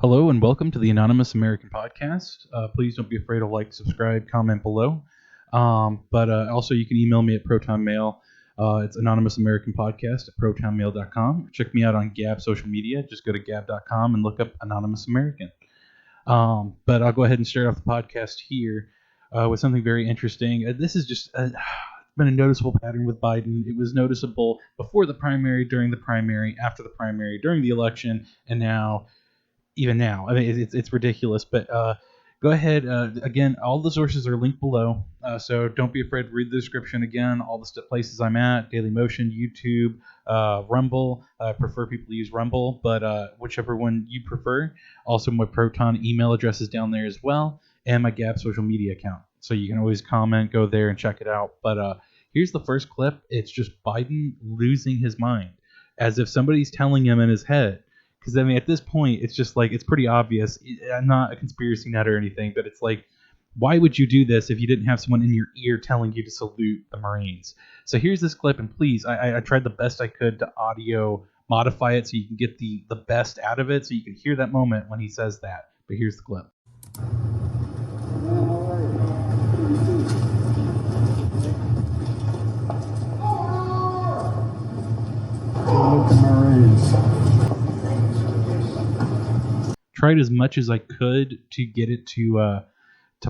Hello and welcome to the Anonymous American Podcast. Please don't be afraid to like, subscribe, comment below. But also you can email me at ProtonMail. It's anonymousamericanpodcast at ProtonMail.com. Check me out on Gab social media. Just go to gab.com and look up Anonymous American. But I'll go ahead and start off the podcast here with something very interesting. This is just been a noticeable pattern with Biden. It was noticeable before the primary, during the primary, after the primary, during the election, and now. Even now, I mean, it's ridiculous. But go ahead. Again, all the sources are linked below, so don't be afraid to read the description. Again, all the places I'm at: Dailymotion, YouTube, Rumble. I prefer people to use Rumble, but whichever one you prefer. Also, my Proton email address is down there as well, and my Gab social media account. So you can always comment, go there, and check it out. But here's the first clip. It's just Biden losing his mind, as if somebody's telling him in his head. Because, I mean, at this point, it's just like, it's pretty obvious. I'm not a conspiracy nut or anything, but it's like, why would you do this if you didn't have someone in your ear telling you to salute the Marines? So here's this clip, and please, I tried the best I could to audio modify it so you can get the best out of it, so you can hear that moment when he says that. But here's the clip. Salute the Marines. Tried as much as I could to get it to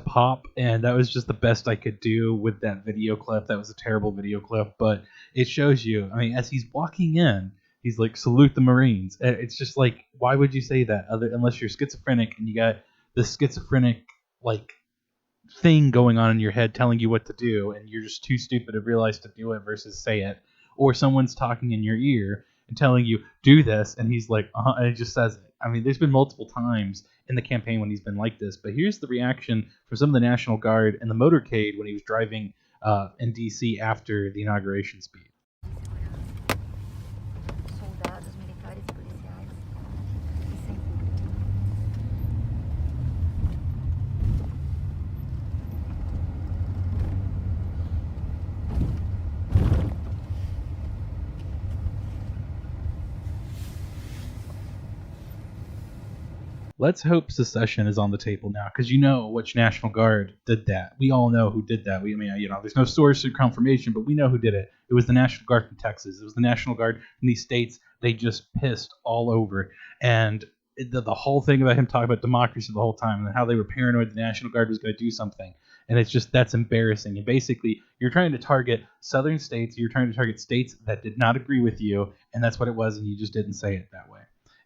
pop, and that was just the best I could do with that video clip. That was a terrible video clip, but it shows you. I mean, as he's walking in, he's like, "Salute the Marines." And it's just like, why would you say that unless you're schizophrenic and you got this schizophrenic like thing going on in your head telling you what to do, and you're just too stupid to realize to do it versus say it, or someone's talking in your ear and telling you do this, and he's like, and he just says it. I mean, there's been multiple times in the campaign when he's been like this, but here's the reaction from some of the National Guard in the motorcade when he was driving in D.C. after the inauguration speech. Soldados militares e policiais. Let's hope secession is on the table now, because you know which National Guard did that. We all know who did that. I mean, you know, there's no source or confirmation, but we know who did it. It was the National Guard from Texas. It was the National Guard from these states they just pissed all over. And the whole thing about him talking about democracy the whole time and how they were paranoid the National Guard was going to do something. And it's just, that's embarrassing. And basically, you're trying to target southern states. You're trying to target states that did not agree with you, and that's what it was, and you just didn't say it that way.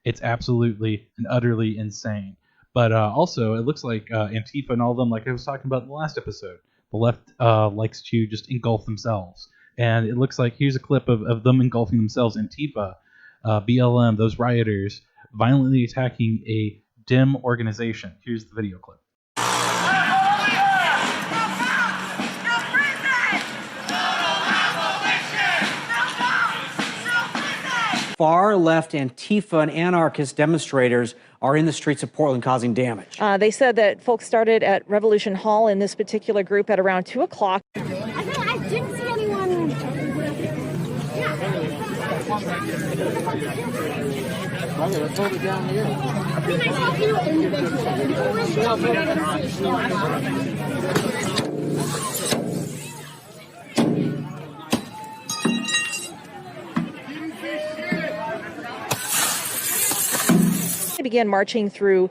It's absolutely and utterly insane. But also, it looks like Antifa and all of them, like I was talking about in the last episode, the left likes to just engulf themselves. And it looks like, here's a clip of them engulfing themselves. Antifa, BLM, those rioters, violently attacking a dim organization. Here's the video clip. Far-left Antifa and anarchist demonstrators are in the streets of Portland causing damage. They said that folks started at Revolution Hall in this particular group at around 2 o'clock. I didn't see anyone. Okay, let's hold it down here. Can I help you individually? They began marching through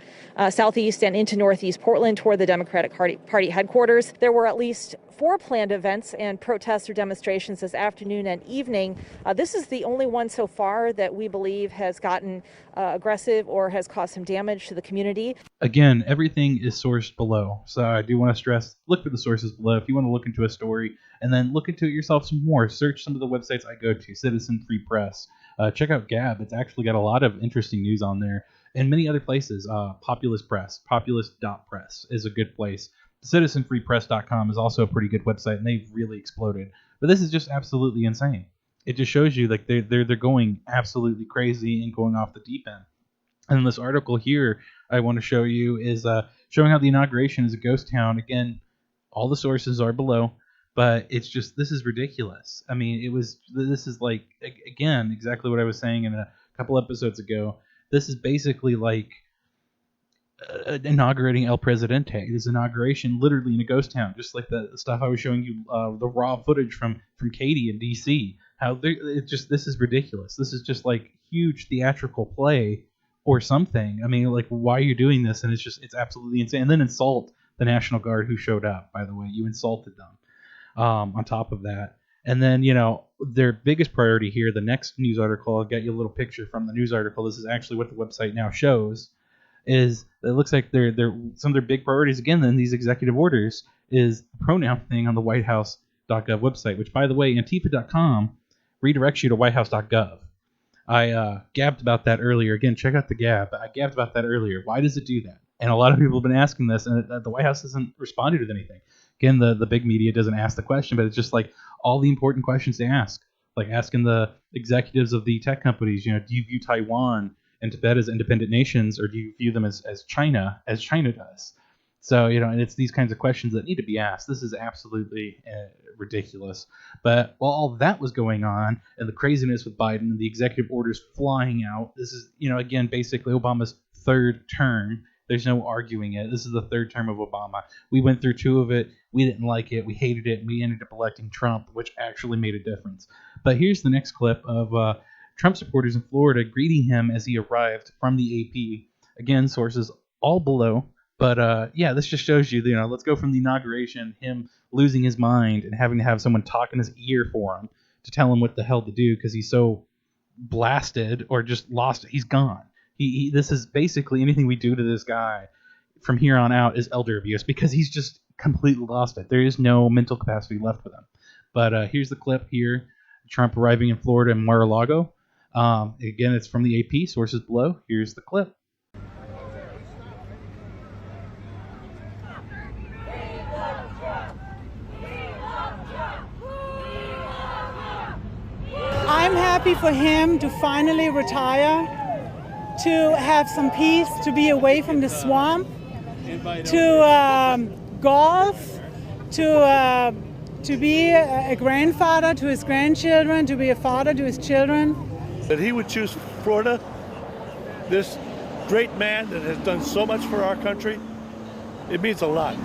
southeast and into northeast Portland toward the Democratic Party headquarters. There were at least 4 planned events and protests or demonstrations this afternoon and evening. This is the only one so far that we believe has gotten aggressive or has caused some damage to the community. Again, everything is sourced below. So I do want to stress, look for the sources below. If you want to look into a story and then look into it yourself some more, search some of the websites I go to, Citizen Free Press. Check out Gab. It's actually got a lot of interesting news on there. And many other places. Populist Press, populist.press is a good place. CitizenFreePress.com is also a pretty good website, and they've really exploded. But this is just absolutely insane. It just shows you like they're going absolutely crazy and going off the deep end. And this article here I want to show you is showing how the inauguration is a ghost town. Again, all the sources are below, but it's just, this is ridiculous. I mean, this is like, again, exactly what I was saying in a couple episodes ago. This is basically like inaugurating El Presidente. His inauguration literally in a ghost town, just like the stuff I was showing you, the raw footage from Katy in D.C. How this is ridiculous. This is just like huge theatrical play or something. I mean, like, why are you doing this? And it's absolutely insane. And then insult the National Guard who showed up. By the way, you insulted them. On top of that. And then, their biggest priority here, the next news article, I'll get you a little picture from the news article. This is actually what the website now shows. Is it looks like they're some of their big priorities again in these executive orders is the pronoun thing on the whitehouse.gov website, which, by the way, Antifa.com redirects you to whitehouse.gov. I gabbed about that earlier. Again, check out the gab. I gabbed about that earlier. Why does it do that? And a lot of people have been asking this, and the White House hasn't responded with anything. Again, the big media doesn't ask the question, but it's just like all the important questions to ask, like asking the executives of the tech companies, do you view Taiwan and Tibet as independent nations, or do you view them as China does? So, and it's these kinds of questions that need to be asked. This is absolutely ridiculous. But while all that was going on, and the craziness with Biden and the executive orders flying out, this is, again, basically Obama's third term. There's no arguing it. This is the third term of Obama. We went through two of it. We didn't like it. We hated it. And we ended up electing Trump, which actually made a difference. But here's the next clip of Trump supporters in Florida greeting him as he arrived from the AP. Again, sources all below. But this just shows you, let's go from the inauguration, him losing his mind and having to have someone talk in his ear for him to tell him what the hell to do because he's so blasted or just lost it. He's gone. This is basically anything we do to this guy from here on out is elder abuse because he's just completely lost it. There is no mental capacity left with him. But here's the clip here. Trump arriving in Florida in Mar-a-Lago. Again, it's from the AP, sources below. Here's the clip. I'm happy for him to finally retire, to have some peace, to be away from the swamp, to golf, to be a grandfather to his grandchildren, to be a father to his children. That he would choose Florida, this great man that has done so much for our country, it means a lot.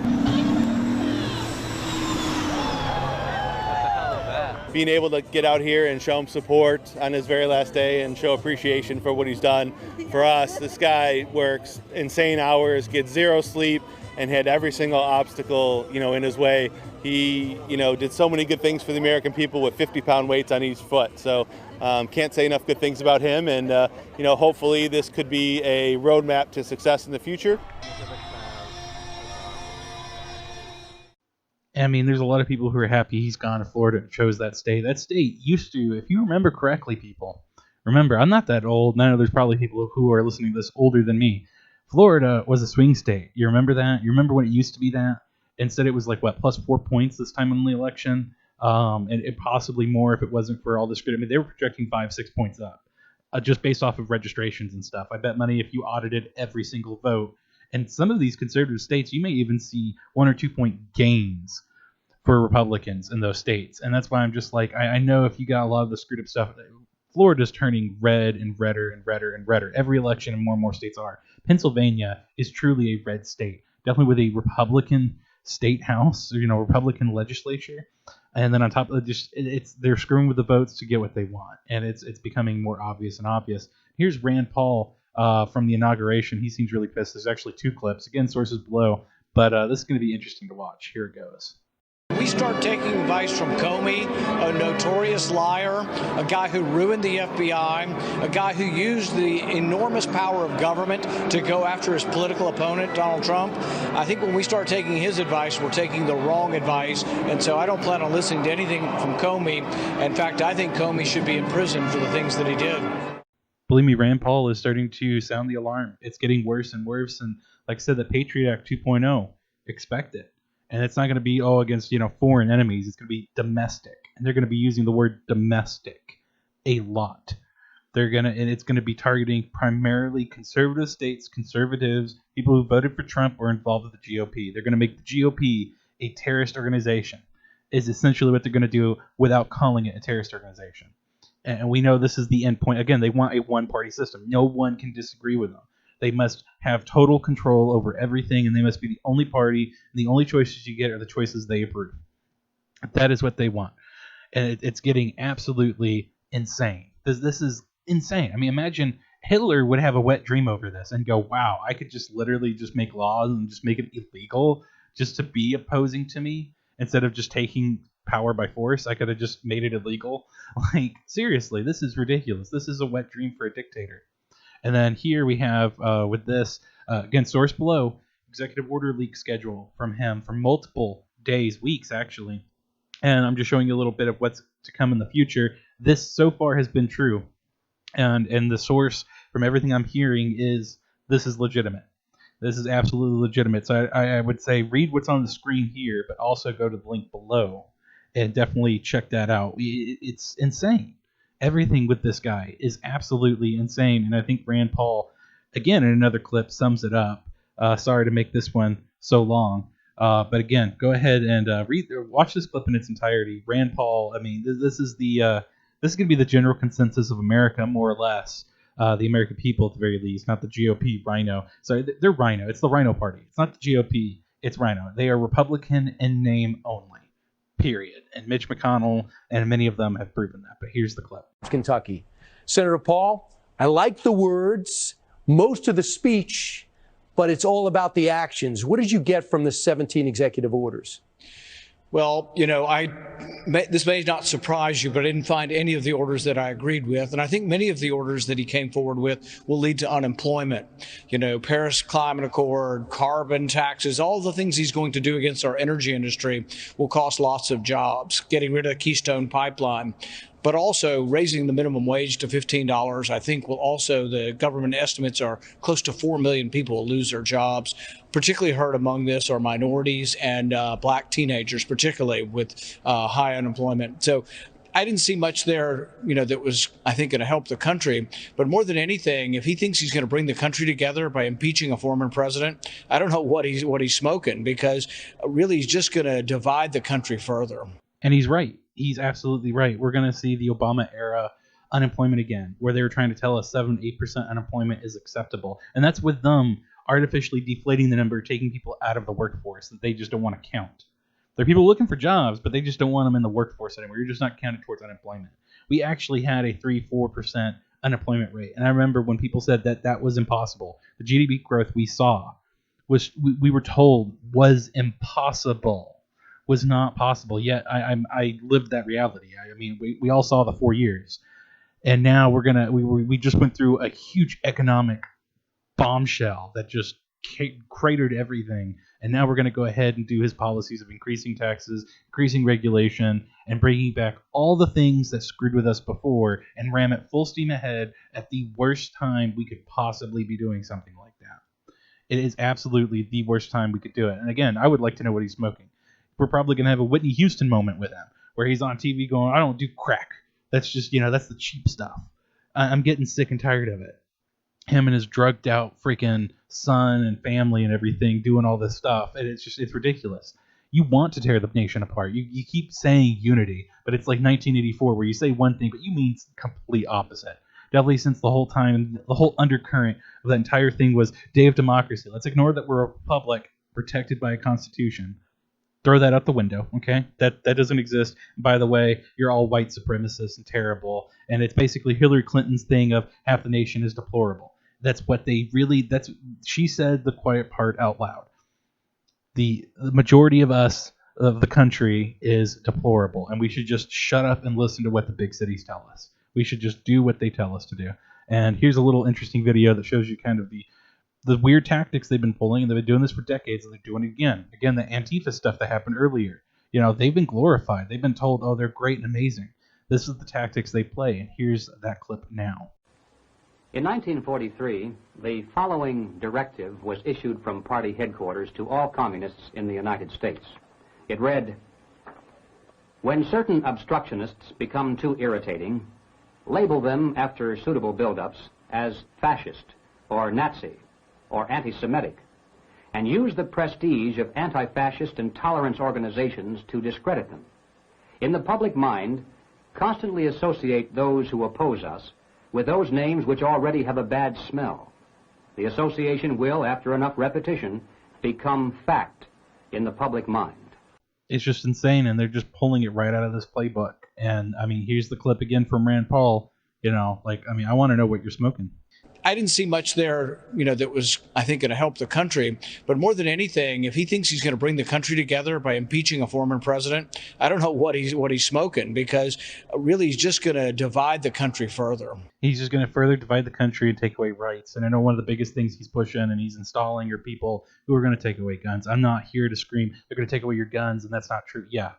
Being able to get out here and show him support on his very last day and show appreciation for what he's done for us. This guy works insane hours, gets zero sleep, and had every single obstacle, in his way. He, did so many good things for the American people with 50-pound weights on each foot. So can't say enough good things about him. And, hopefully this could be a roadmap to success in the future. I mean, there's a lot of people who are happy he's gone to Florida and chose that state. That state used to, if you remember correctly, people, remember, I'm not that old, and I know there's probably people who are listening to this older than me. Florida was a swing state. You remember that? You remember when it used to be that? Instead, it was like, plus 4 points this time in the election, and possibly more if it wasn't for all this. I mean, they were projecting 5-6 points up, just based off of registrations and stuff. I bet money if you audited every single vote. And some of these conservative states, you may even see 1 or 2 point gains for Republicans in those states. And that's why I'm just like, I know if you got a lot of the screwed up stuff, Florida's turning red and redder and redder and redder. Every election and more states are. Pennsylvania is truly a red state, definitely with a Republican state house, or, Republican legislature. And then on top of it, they're screwing with the votes to get what they want. And it's becoming more obvious and obvious. Here's Rand Paul from the inauguration. He seems really pissed. There's actually 2 clips. Again, sources below. But this is going to be interesting to watch. Here it goes. We start taking advice from Comey, a notorious liar, a guy who ruined the FBI, a guy who used the enormous power of government to go after his political opponent, Donald Trump. I think when we start taking his advice, we're taking the wrong advice. And so I don't plan on listening to anything from Comey. In fact, I think Comey should be in prison for the things that he did. Believe me, Rand Paul is starting to sound the alarm. It's getting worse and worse. And like I said, the Patriot Act 2.0, expect it. And it's not going to be, against, foreign enemies. It's going to be domestic. And they're going to be using the word domestic a lot. And it's going to be targeting primarily conservative states, conservatives, people who voted for Trump or involved with the GOP. They're going to make the GOP a terrorist organization, is essentially what they're going to do without calling it a terrorist organization. And we know this is the end point. Again, they want a one-party system. No one can disagree with them. They must have total control over everything, and they must be the only party, and the only choices you get are the choices they approve. That is what they want. And it's getting absolutely insane. This is insane. I mean, imagine Hitler would have a wet dream over this and go, wow, I could just literally just make laws and just make it illegal just to be opposing to me instead of just taking power by force. I could have just made it illegal. Like, seriously, this is ridiculous. This is a wet dream for a dictator. And then here we have, with this, again, source below, executive order leak schedule from him for multiple days, weeks, actually. And I'm just showing you a little bit of what's to come in the future. This so far has been true. And the source from everything I'm hearing is this is legitimate. This is absolutely legitimate. So I would say read what's on the screen here, but also go to the link below and definitely check that out. It's insane. Everything with this guy is absolutely insane. And I think Rand Paul, again, in another clip, sums it up. Sorry to make this one so long. But again, go ahead and watch this clip in its entirety. Rand Paul, I mean, this is going to be the general consensus of America, more or less. The American people, at the very least, not the GOP Rhino. Sorry, they're Rhino. It's the Rhino Party. It's not the GOP. It's Rhino. They are Republican in name only, period. And Mitch McConnell and many of them have proven that. But here's the clip. Kentucky. Senator Paul, I like the words, most of the speech, but it's all about the actions. What did you get from the 17 executive orders? Well, you know, this may not surprise you, but I didn't find any of the orders that I agreed with. And I think many of the orders that he came forward with will lead to unemployment. You know, Paris Climate Accord, carbon taxes, all the things he's going to do against our energy industry will cost lots of jobs. Getting rid of the Keystone Pipeline. But also raising the minimum wage to $15, I think will also, the government estimates are close to 4 million people will lose their jobs. Particularly hurt among this are minorities and black teenagers, particularly with high unemployment. So I didn't see much there, you know, that was, I think, going to help the country. But more than anything, if he thinks he's going to bring the country together by impeaching a former president, I don't know what he's smoking, because really he's just going to divide the country further. And he's right. He's absolutely right. We're going to see the Obama era unemployment again, where they were trying to tell us 7-8% unemployment is acceptable. And that's with them artificially deflating the number, taking people out of the workforce that they just don't want to count. There are people looking for jobs, but they just don't want them in the workforce anymore. You're just not counted towards unemployment. We actually had a 3-4% unemployment rate. And I remember when people said that that was impossible. The GDP growth we saw was, we were told, was impossible. Was not possible. Yet I lived that reality. I mean, we all saw the 4 years, and now we just went through a huge economic bombshell that just cratered everything. And now we're going to go ahead and do his policies of increasing taxes, increasing regulation, and bringing back all the things that screwed with us before, and ram it full steam ahead at the worst time we could possibly be doing something like that. It is absolutely the worst time we could do it. And again, I would like to know what he's smoking. We're probably going to have a Whitney Houston moment with him, where he's on TV going, I don't do crack. That's just, that's the cheap stuff. I'm getting sick and tired of it. Him and his drugged out freaking son and family and everything doing all this stuff. And it's ridiculous. You want to tear the nation apart. You keep saying unity, but it's like 1984 where you say one thing, but you mean complete opposite. Definitely since the whole time, the whole undercurrent of that entire thing was day of democracy. Let's ignore that we're a republic protected by a constitution. Throw that out the window, okay? That doesn't exist. By the way, you're all white supremacists and terrible. And it's basically Hillary Clinton's thing of half the nation is deplorable. That's what she said the quiet part out loud. The majority of us, of the country, is deplorable. And we should just shut up and listen to what the big cities tell us. We should just do what they tell us to do. And here's a little interesting video that shows you kind of the weird tactics they've been pulling, and they've been doing this for decades, and they're doing it again. Again, the Antifa stuff that happened earlier. They've been glorified. They've been told, oh, they're great and amazing. This is the tactics they play, and here's that clip now. In 1943, the following directive was issued from party headquarters to all communists in the United States. It read, when certain obstructionists become too irritating, label them after suitable buildups as fascist or Nazi or anti-Semitic, and use the prestige of anti-fascist and tolerance organizations to discredit them. In the public mind, constantly associate those who oppose us with those names which already have a bad smell. The association will, after enough repetition, become fact in the public mind. It's just insane, and they're just pulling it right out of this playbook. And, I mean, here's the clip again from Rand Paul. I want to know what you're smoking. I didn't see much there, that was, I think, going to help the country. But more than anything, if he thinks he's going to bring the country together by impeaching a former president, I don't know what he's smoking, because really he's just going to divide the country further. He's just going to further divide the country and take away rights. And I know one of the biggest things he's pushing and he's installing are people who are going to take away guns. I'm not here to scream, they're going to take away your guns, and that's not true. Yeah,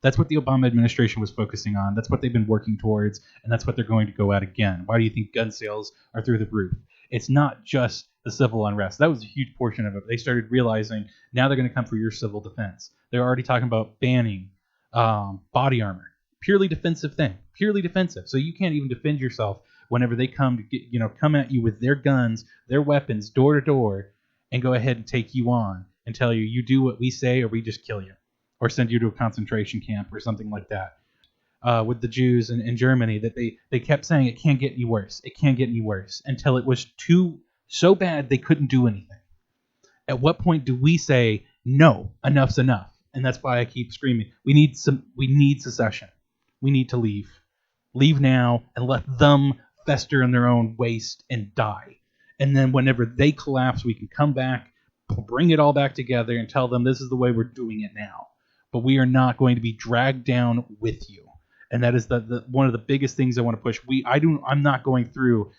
that's what the Obama administration was focusing on. That's what they've been working towards, and that's what they're going to go at again. Why do you think gun sales are through the roof? It's not just the civil unrest. That was a huge portion of it. They started realizing now they're going to come for your civil defense. They're already talking about banning body armor. Purely defensive thing. Purely defensive. So you can't even defend yourself whenever they come to come at you with their guns, their weapons, door to door, and go ahead and take you on and tell you do what we say or we just kill you. Or send you to a concentration camp or something like that. With the Jews in Germany, that they kept saying it can't get any worse. It can't get any worse until it was so bad they couldn't do anything. At what point do we say no? Enough's enough, and that's why I keep screaming. We need secession. We need to leave now, and let them fester in their own waste and die. And then whenever they collapse, we can come back, bring it all back together, and tell them this is the way we're doing it now. But we are not going to be dragged down with you. And that is the one of the biggest things I want to push. I'm not going through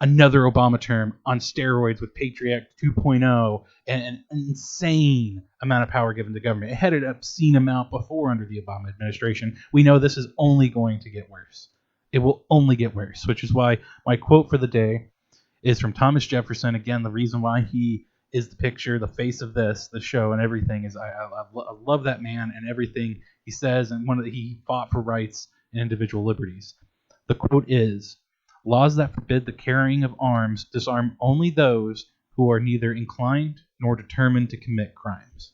another Obama term on steroids with Patriot Act 2.0 and an insane amount of power given to government. It had an obscene amount before under the Obama administration. We know this is only going to get worse. It will only get worse, which is why my quote for the day is from Thomas Jefferson. Again, the reason why he is the picture, the face of the show, and everything is I love that man and everything he says, and he fought for rights and individual liberties. The quote is, "Laws that forbid the carrying of arms disarm only those who are neither inclined nor determined to commit crimes."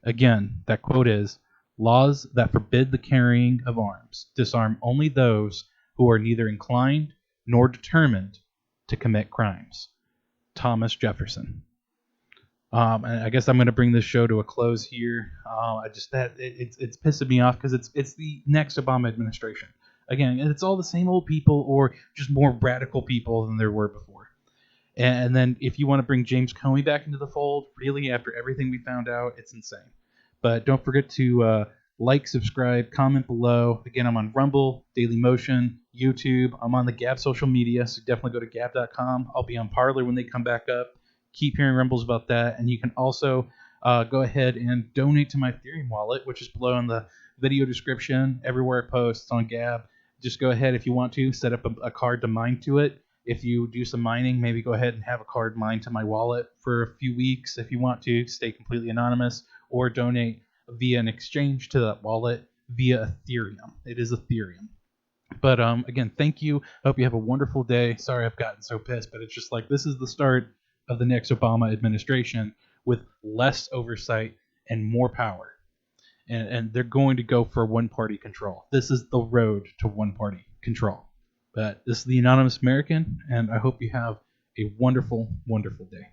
Again, that quote is, "Laws that forbid the carrying of arms disarm only those who are neither inclined nor determined to commit crimes." Thomas Jefferson. And I guess I'm going to bring this show to a close here. It's pissing me off because it's the next Obama administration. Again, it's all the same old people or just more radical people than there were before. And then if you want to bring James Comey back into the fold, really, after everything we found out, it's insane. But don't forget to like, subscribe, comment below. Again, I'm on Rumble, Daily Motion, YouTube. I'm on the Gab social media, so definitely go to gab.com. I'll be on Parler when they come back up. Keep hearing rumbles about that. And you can also go ahead and donate to my Ethereum wallet, which is below in the video description. Everywhere I post, it's on Gab. Just go ahead if you want to set up a card to mine to it. If you do some mining, maybe go ahead and have a card mined to my wallet for a few weeks if you want to stay completely anonymous, or donate via an exchange to that wallet via Ethereum. It is Ethereum. But again, thank you. I hope you have a wonderful day. Sorry I've gotten so pissed, but it's just like this is the start of the next Obama administration with less oversight and more power. And they're going to go for one-party control. This is the road to one-party control. But this is the Anonymous American, and I hope you have a wonderful, wonderful day.